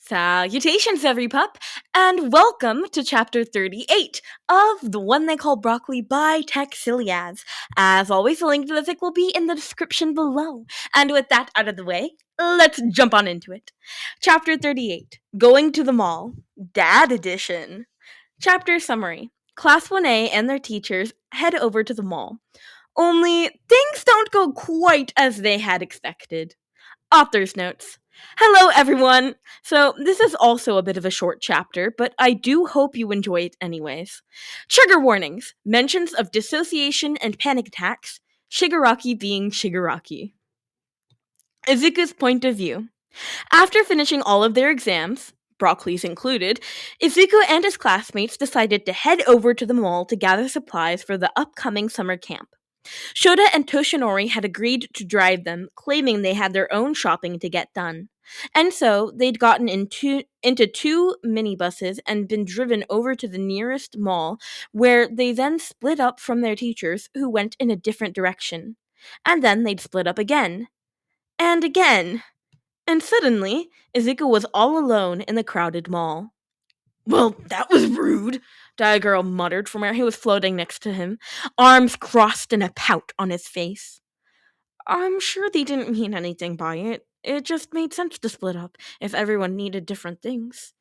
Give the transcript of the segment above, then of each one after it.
Salutations, every pup, and welcome to Chapter 38 of The One They Call Broccoli by Teliax. As always, the link to the fic will be in the description below. And with that out of the way, let's jump on into it. Chapter 38, Going to the Mall, Dad Edition. Chapter Summary. Class 1A and their teachers head over to the mall. Only, things don't go quite as they had expected. Author's notes. Hello, everyone! So, this is also a bit of a short chapter, but I do hope you enjoy it anyways. Trigger warnings, mentions of dissociation and panic attacks, Shigaraki being Shigaraki. Izuku's point of view. After finishing all of their exams, Broccoli's included, Izuku and his classmates decided to head over to the mall to gather supplies for the upcoming summer camp. Shota and Toshinori had agreed to drive them, claiming they had their own shopping to get done. And so, they'd gotten into two minibuses and been driven over to the nearest mall, where they then split up from their teachers, who went in a different direction. And then they'd split up again. And again. And suddenly, Izuku was all alone in the crowded mall. "Well, that was rude," Diagirl muttered from where he was floating next to him, arms crossed in a pout on his face. "I'm sure they didn't mean anything by it. It just made sense to split up if everyone needed different things,"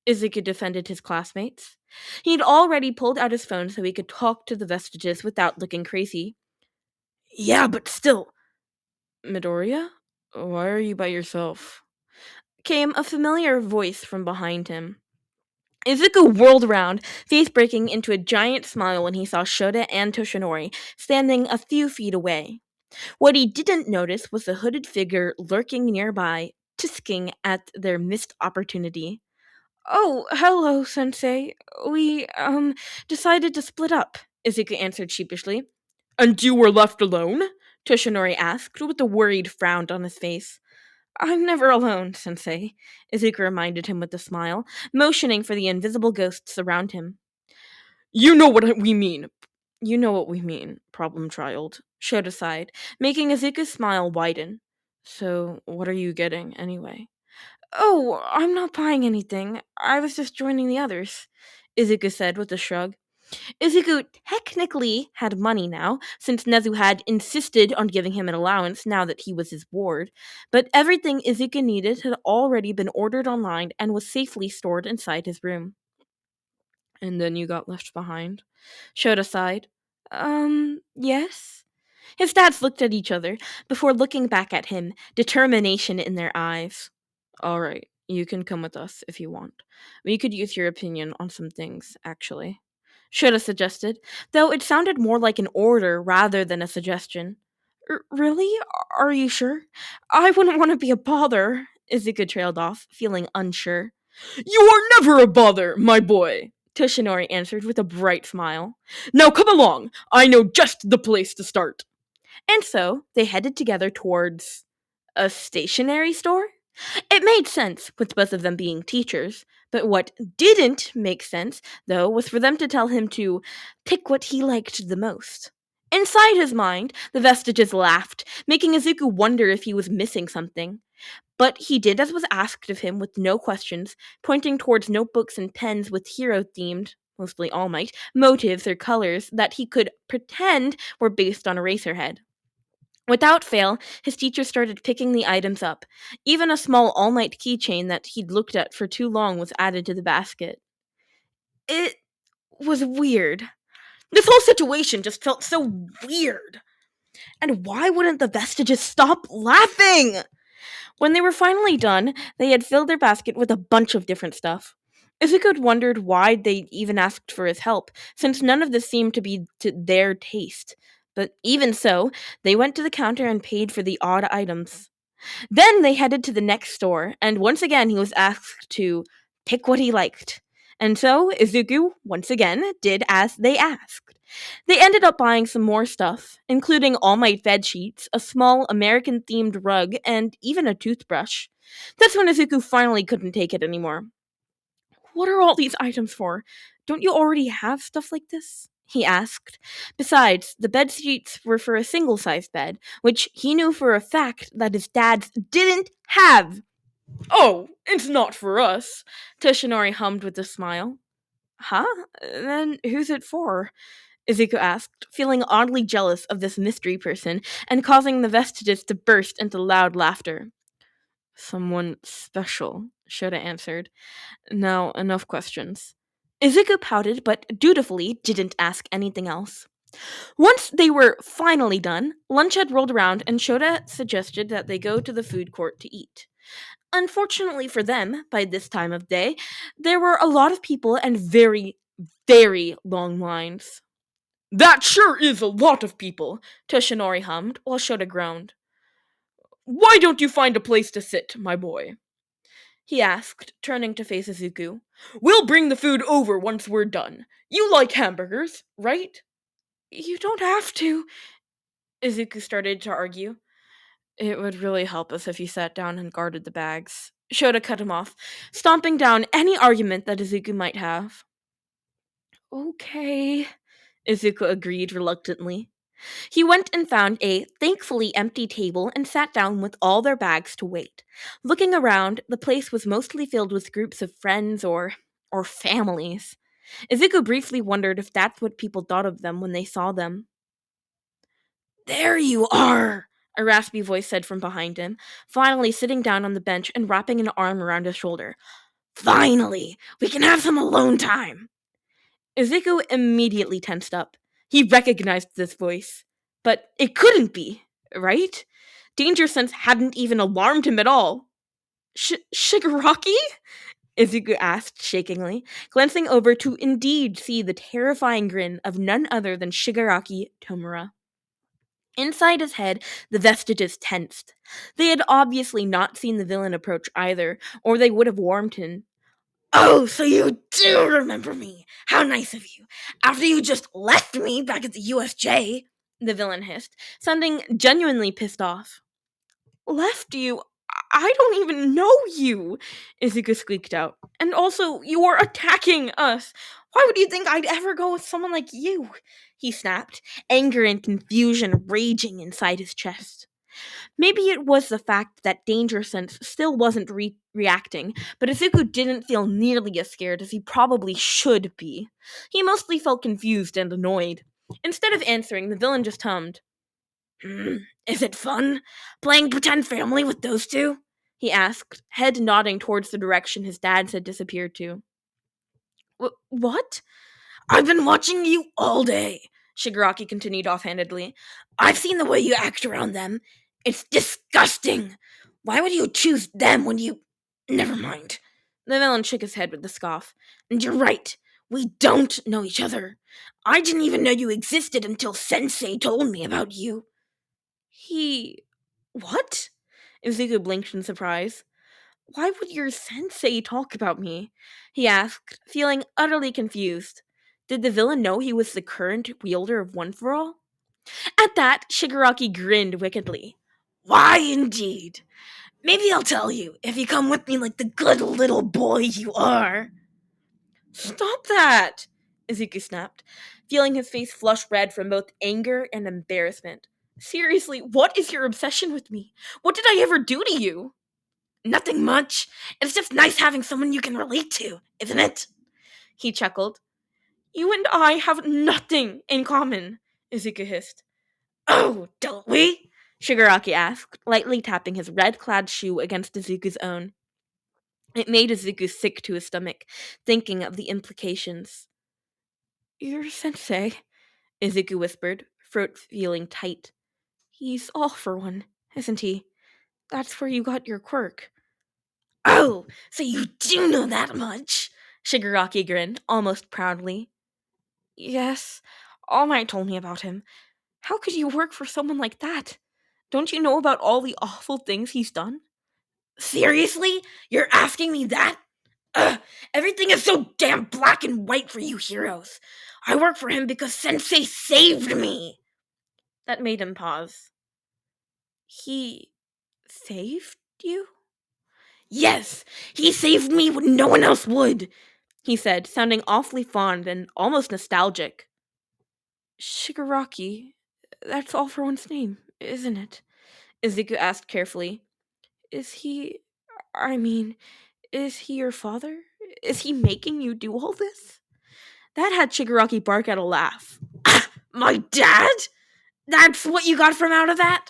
Izuku defended his classmates. He'd already pulled out his phone so he could talk to the vestiges without looking crazy. "Yeah, but still." "Midoriya? Why are you by yourself?" came a familiar voice from behind him. Izuku whirled around, face breaking into a giant smile when he saw Shota and Toshinori standing a few feet away. What he didn't notice was the hooded figure lurking nearby, tisking at their missed opportunity. "Oh, hello, Sensei. We, decided to split up," Izuku answered sheepishly. "And you were left alone?" Toshinori asked, with a worried frown on his face. "I'm never alone, Sensei," Izuku reminded him with a smile, motioning for the invisible ghosts around him. You know what we mean, problem child," Shota sighed, making Izuku's smile widen. "So, what are you getting, anyway?" "Oh, I'm not buying anything. I was just joining the others," Izuku said with a shrug. Izuku technically had money now, since Nezu had insisted on giving him an allowance now that he was his ward, but everything Izuku needed had already been ordered online and was safely stored inside his room. "And then you got left behind?" Shota sighed. Yes?" His dads looked at each other, before looking back at him, determination in their eyes. "Alright, you can come with us if you want. We could use your opinion on some things, actually," Shota suggested, though it sounded more like an order rather than a suggestion. Really? Are you sure? I wouldn't want to be a bother," Izuku trailed off, feeling unsure. "You are never a bother, my boy," Toshinori answered with a bright smile. "Now come along, I know just the place to start." And so, they headed together towards a stationery store? It made sense, with both of them being teachers, but what didn't make sense, though, was for them to tell him to pick what he liked the most. Inside his mind, the vestiges laughed, making Izuku wonder if he was missing something. But he did as was asked of him with no questions, pointing towards notebooks and pens with hero-themed, mostly All Might, motives or colors that he could pretend were based on Eraserhead. Without fail, his teacher started picking the items up. Even a small All Might keychain that he'd looked at for too long was added to the basket. It was weird. This whole situation just felt so weird. And why wouldn't the vestiges stop laughing? When they were finally done, they had filled their basket with a bunch of different stuff. Izuku had wondered why they even asked for his help, since none of this seemed to be to their taste. But even so, they went to the counter and paid for the odd items. Then they headed to the next store, and once again he was asked to pick what he liked. And so Izuku, once again, did as they asked. They ended up buying some more stuff, including All Might bed sheets, a small American-themed rug, and even a toothbrush. That's when Izuku finally couldn't take it anymore. "What are all these items for? Don't you already have stuff like this?" he asked. Besides, the bed sheets were for a single-sized bed, which he knew for a fact that his dads didn't have. Oh, it's not for us, Toshinori hummed with a smile. Huh? Then who's it for? Izuku asked, feeling oddly jealous of this mystery person and causing the vestiges to burst into loud laughter. Someone special, Shota answered. Now, enough questions. Izuku pouted but dutifully didn't ask anything else. Once they were finally done, lunch had rolled around and Shota suggested that they go to the food court to eat. Unfortunately for them, by this time of day, there were a lot of people and very, very long lines. That sure is a lot of people, Toshinori hummed, while Shota groaned. Why don't you find a place to sit, my boy? He asked, turning to face Izuku. We'll bring the food over once we're done. You like hamburgers, right? You don't have to, Izuku started to argue. It would really help us if you sat down and guarded the bags. Shota cut him off, stomping down any argument that Izuku might have. Okay, Izuku agreed reluctantly. He went and found a thankfully empty table and sat down with all their bags to wait. Looking around, the place was mostly filled with groups of friends or families. Izuku briefly wondered if that's what people thought of them when they saw them. There you are, a raspy voice said from behind him, finally sitting down on the bench and wrapping an arm around his shoulder. Finally, we can have some alone time. Izuku immediately tensed up. He recognized this voice. But it couldn't be, right? Danger Sense hadn't even alarmed him at all. Shigaraki? Izuku asked shakingly, glancing over to indeed see the terrifying grin of none other than Shigaraki Tomura. Inside his head, the vestiges tensed. They had obviously not seen the villain approach either, or they would have warned him. Oh, so you do remember me. How nice of you. After you just left me back at the USJ, the villain hissed, sounding genuinely pissed off. Left you? I don't even know you, Izuku squeaked out. And also, you are attacking us. Why would you think I'd ever go with someone like you? He snapped, anger and confusion raging inside his chest. Maybe it was the fact that Danger Sense still wasn't reacting, but Izuku didn't feel nearly as scared as he probably should be. He mostly felt confused and annoyed. Instead of answering, the villain just hummed. Is it fun? Playing pretend family with those two? He asked, head nodding towards the direction his dad had disappeared to. What? I've been watching you all day, Shigaraki continued offhandedly. I've seen the way you act around them. It's disgusting. Why would you choose them when you... Never mind. The villain shook his head with a scoff. And you're right. We don't know each other. I didn't even know you existed until Sensei told me about you. He... What? Izuku blinked in surprise. Why would your sensei talk about me? He asked, feeling utterly confused. Did the villain know he was the current wielder of One For All? At that, Shigaraki grinned wickedly. Why indeed? Maybe I'll tell you, if you come with me like the good little boy you are. Stop that! Izuku snapped, feeling his face flush red from both anger and embarrassment. Seriously, what is your obsession with me? What did I ever do to you? Nothing much. It's just nice having someone you can relate to, isn't it? He chuckled. You and I have nothing in common, Izuku hissed. Oh, don't we? Shigaraki asked, lightly tapping his red-clad shoe against Izuku's own. It made Izuku sick to his stomach, thinking of the implications. Your sensei, Izuku whispered, throat feeling tight. He's all for one, isn't he? That's where you got your quirk. Oh, so you do know that much? Shigaraki grinned, almost proudly. Yes, All Might told me about him. How could you work for someone like that? Don't you know about all the awful things he's done? Seriously? You're asking me that? Ugh, everything is so damn black and white for you heroes. I work for him because Sensei saved me. That made him pause. He saved you? Yes, he saved me when no one else would, he said, sounding awfully fond and almost nostalgic. Shigaraki, that's All For One's name, isn't it? Izuku asked carefully. Is he... I mean, is he your father? Is he making you do all this? That had Shigaraki bark out a laugh. My dad? That's what you got from out of that?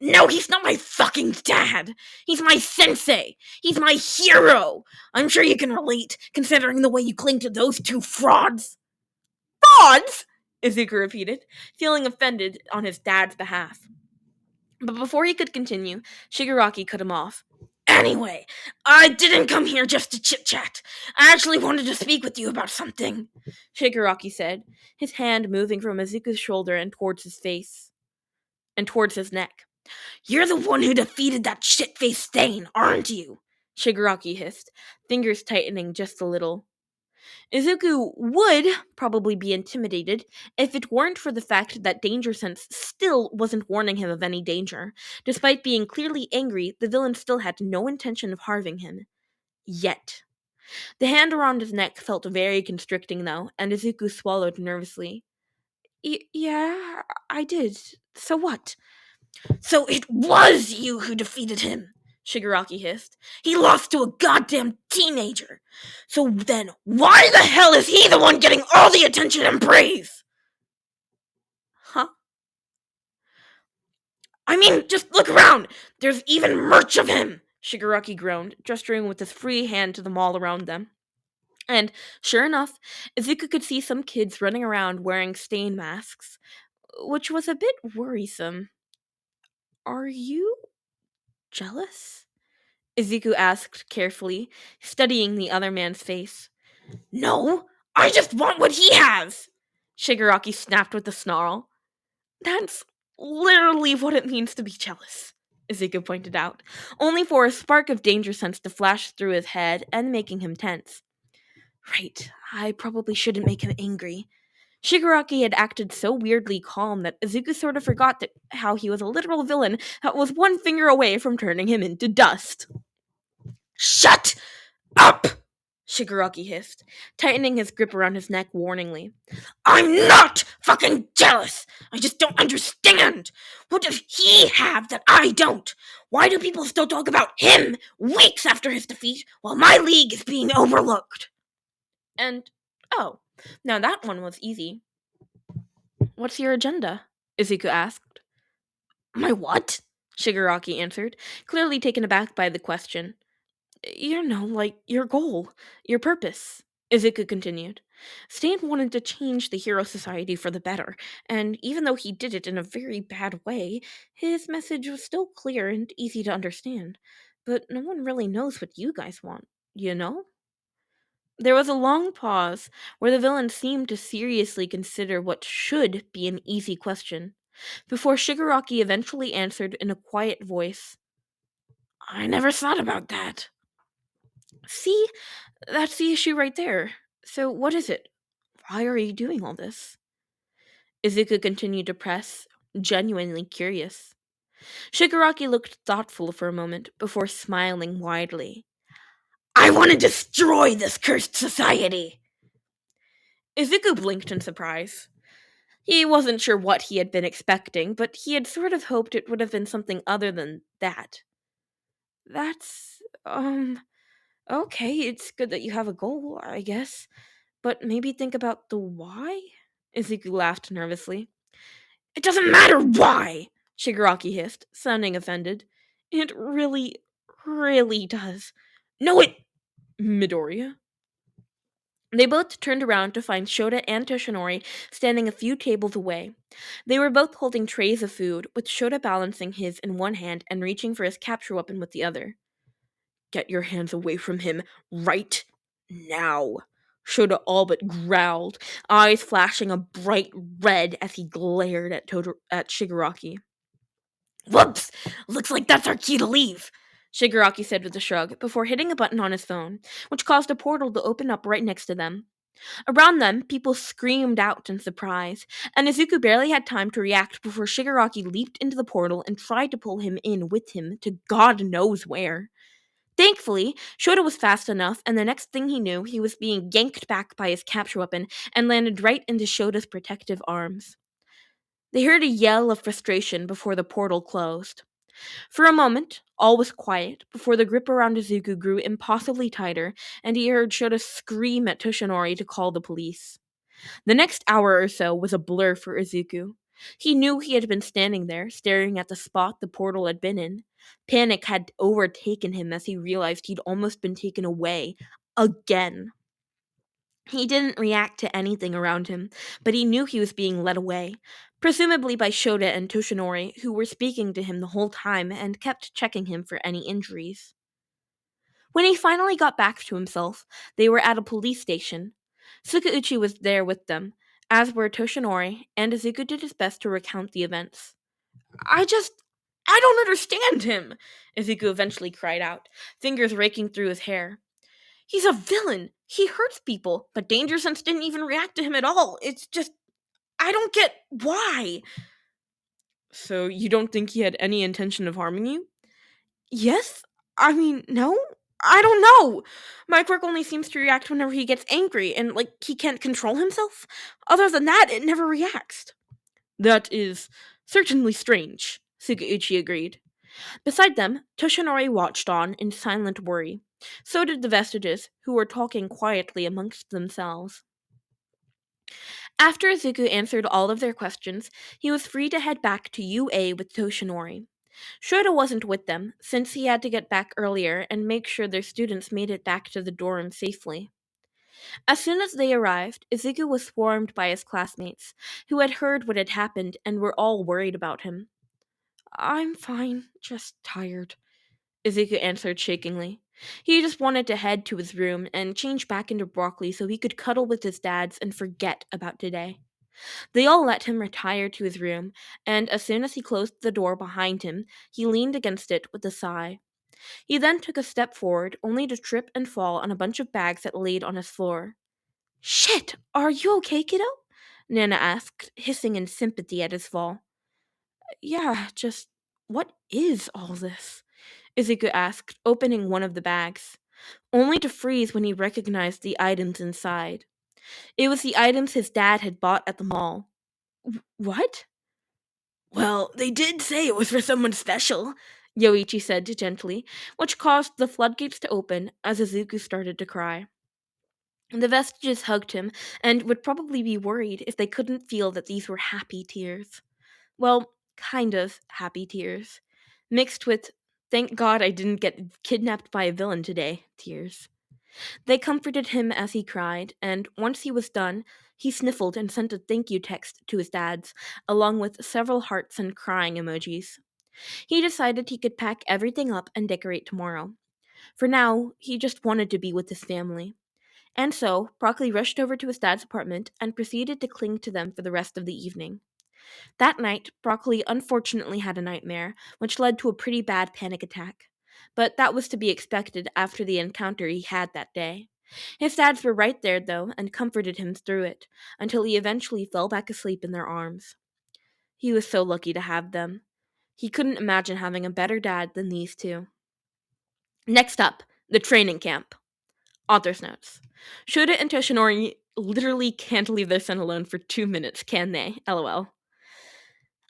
No, he's not my fucking dad. He's my sensei. He's my hero. I'm sure you can relate, considering the way you cling to those two frauds. Frauds? Izuku repeated, feeling offended on his dad's behalf. But before he could continue, Shigaraki cut him off. Anyway, I didn't come here just to chit-chat. I actually wanted to speak with you about something, Shigaraki said, his hand moving from Izuku's shoulder and towards his face, and towards his neck. You're the one who defeated that shit-faced Thane, aren't you? Shigaraki hissed, fingers tightening just a little. Izuku would probably be intimidated if it weren't for the fact that Danger Sense still wasn't warning him of any danger. Despite being clearly angry, the villain still had no intention of harming him. Yet. The hand around his neck felt very constricting, though, and Izuku swallowed nervously. Yeah, I did. So what? So it was you who defeated him, Shigaraki hissed. He lost to a goddamn teenager. So then, why the hell is he the one getting all the attention and praise? Huh? I mean, just look around. There's even merch of him, Shigaraki groaned, gesturing with his free hand to the mall around them. And, sure enough, Izuku could see some kids running around wearing stain masks, which was a bit worrisome. Are you jealous? Izuku asked carefully, studying the other man's face. No, I just want what he has! Shigaraki snapped with a snarl. That's literally what it means to be jealous, Izuku pointed out, only for a spark of danger sense to flash through his head and making him tense. Right, I probably shouldn't make him angry. Shigaraki had acted so weirdly calm that Izuku sort of forgot how he was a literal villain that was one finger away from turning him into dust. Shut up! Shigaraki hissed, tightening his grip around his neck warningly. I'm not fucking jealous! I just don't understand! What does he have that I don't? Why do people still talk about him weeks after his defeat while my league is being overlooked? And, oh, now that one was easy. What's your agenda? Izuku asked. My what? Shigaraki answered, clearly taken aback by the question. You know, like, your goal, your purpose, Izuku continued. Stain wanted to change the Hero Society for the better, and even though he did it in a very bad way, his message was still clear and easy to understand. But no one really knows what you guys want, you know? There was a long pause, where the villain seemed to seriously consider what should be an easy question, before Shigaraki eventually answered in a quiet voice. I never thought about that. See? That's the issue right there. So what is it? Why are you doing all this? Izuku continued to press, genuinely curious. Shigaraki looked thoughtful for a moment before smiling widely. I want to destroy this cursed society! Izuku blinked in surprise. He wasn't sure what he had been expecting, but he had sort of hoped it would have been something other than that. That's, okay, it's good that you have a goal, I guess. But maybe think about the why? Izuku laughed nervously. It doesn't matter why! Shigaraki hissed, sounding offended. It really, really does. No, it... Midoriya? They both turned around to find Shota and Toshinori standing a few tables away. They were both holding trays of food, with Shota balancing his in one hand and reaching for his capture weapon with the other. Get your hands away from him right now, Shota all but growled, eyes flashing a bright red as he glared at Shigaraki. Whoops! Looks like that's our key to leave, Shigaraki said with a shrug, before hitting a button on his phone, which caused a portal to open up right next to them. Around them, people screamed out in surprise, and Izuku barely had time to react before Shigaraki leaped into the portal and tried to pull him in with him to God knows where. Thankfully, Shota was fast enough, and the next thing he knew, he was being yanked back by his capture weapon and landed right into Shota's protective arms. They heard a yell of frustration before the portal closed. For a moment, all was quiet before the grip around Izuku grew impossibly tighter and he heard Shota scream at Toshinori to call the police. The next hour or so was a blur for Izuku. He knew he had been standing there, staring at the spot the portal had been in. Panic had overtaken him as he realized he'd almost been taken away. Again. He didn't react to anything around him, but he knew he was being led away, presumably by Shota and Toshinori, who were speaking to him the whole time and kept checking him for any injuries. When he finally got back to himself, they were at a police station. Sukauchi was there with them, as were Toshinori, and Izuku did his best to recount the events. I don't understand him, Izuku eventually cried out, fingers raking through his hair. He's a villain. He hurts people, but Danger Sense didn't even react to him at all. It's just, I don't get why. So you don't think he had any intention of harming you? Yes? I mean, no? I don't know. My quirk only seems to react whenever he gets angry and, like, he can't control himself. Other than that, it never reacts. That is certainly strange, Sugauchi agreed. Beside them, Toshinori watched on in silent worry. So did the Vestiges, who were talking quietly amongst themselves. After Izuku answered all of their questions, he was free to head back to UA with Toshinori. Shota wasn't with them, since he had to get back earlier and make sure their students made it back to the dorm safely. As soon as they arrived, Izuku was swarmed by his classmates, who had heard what had happened and were all worried about him. I'm fine, just tired, Izuku answered shakingly. He just wanted to head to his room and change back into broccoli so he could cuddle with his dads and forget about today. They all let him retire to his room, and as soon as he closed the door behind him, he leaned against it with a sigh. He then took a step forward, only to trip and fall on a bunch of bags that laid on his floor. Shit, are you okay, kiddo? Nana asked, hissing in sympathy at his fall. Yeah, just what is all this? Izuku asked, opening one of the bags, only to freeze when he recognized the items inside. It was the items his dad had bought at the mall. What? Well, they did say it was for someone special, Yoichi said gently, which caused the floodgates to open as Izuku started to cry. The Vestiges hugged him and would probably be worried if they couldn't feel that these were happy tears. Well, kind of happy tears, mixed with thank God I didn't get kidnapped by a villain today tears. They comforted him as he cried, and once he was done, he sniffled and sent a thank you text to his dads, along with several hearts and crying emojis. He decided he could pack everything up and decorate tomorrow. For now, he just wanted to be with his family. And so, Broccoli rushed over to his dad's apartment and proceeded to cling to them for the rest of the evening. That night, Broccoli unfortunately had a nightmare, which led to a pretty bad panic attack. But that was to be expected after the encounter he had that day. His dads were right there, though, and comforted him through it, until he eventually fell back asleep in their arms. He was so lucky to have them. He couldn't imagine having a better dad than these two. Next up, the training camp. Author's notes. Shota and Toshinori literally can't leave their son alone for 2 minutes, can they? LOL.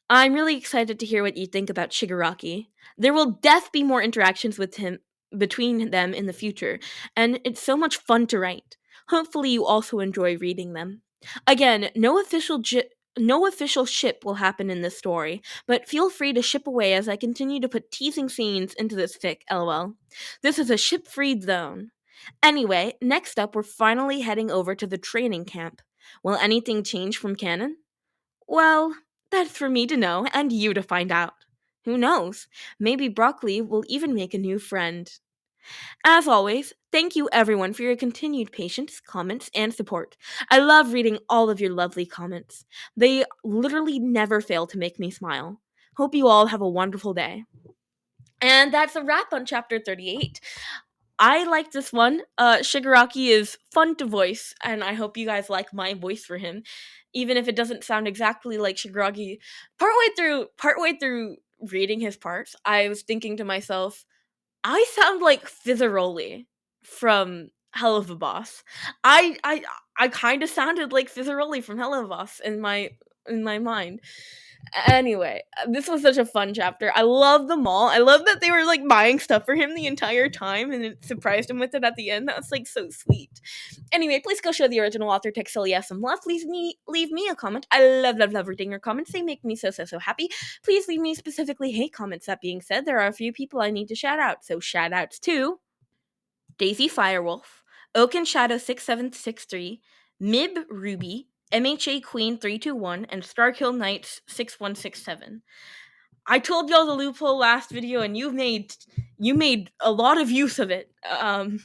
I'm really excited to hear what you think about Shigaraki. There will be more interactions with him between them in the future, and it's so much fun to write. Hopefully you also enjoy reading them. Again, no official ship will happen in this story, but feel free to ship away as I continue to put teasing scenes into this fic, lol. This is a ship-free zone. Anyway, next up we're finally heading over to the training camp. Will anything change from canon? Well, that's for me to know and you to find out. Who knows? Maybe Broccoli will even make a new friend. As always, thank you everyone for your continued patience, comments, and support. I love reading all of your lovely comments. They literally never fail to make me smile. Hope you all have a wonderful day. And that's a wrap on chapter 38. I like this one. Shigaraki is fun to voice, and I hope you guys like my voice for him, even if it doesn't sound exactly like Shigaraki. Partway through reading his parts, I was thinking to myself, I sound like Fizzaroli from Hell of a Boss. I kind of sounded like Fizzaroli from Hell of a Boss in my mind. Anyway, this was such a fun chapter. I love them all. I love that they were like buying stuff for him the entire time and it surprised him with it at the end. That was like so sweet. Anyway, please go show the original author Textilia some love. Please leave me a comment. I love reading your comments. They make me so happy. Please leave me specifically hate comments. That being said, there are a few people I need to shout out. So shout outs to Daisy Firewolf, Oaken Shadow 6763, Mib Ruby, MHA Queen 321, and Starkill Knights 6167. I told y'all the loophole last video, and you made a lot of use of it. I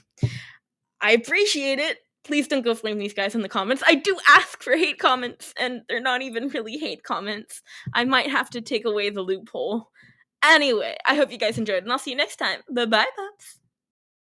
appreciate it. Please don't go flame these guys in the comments. I do ask for hate comments, and they're not even really hate comments. I might have to take away the loophole. Anyway, I hope you guys enjoyed, and I'll see you next time. Bye-bye, pups.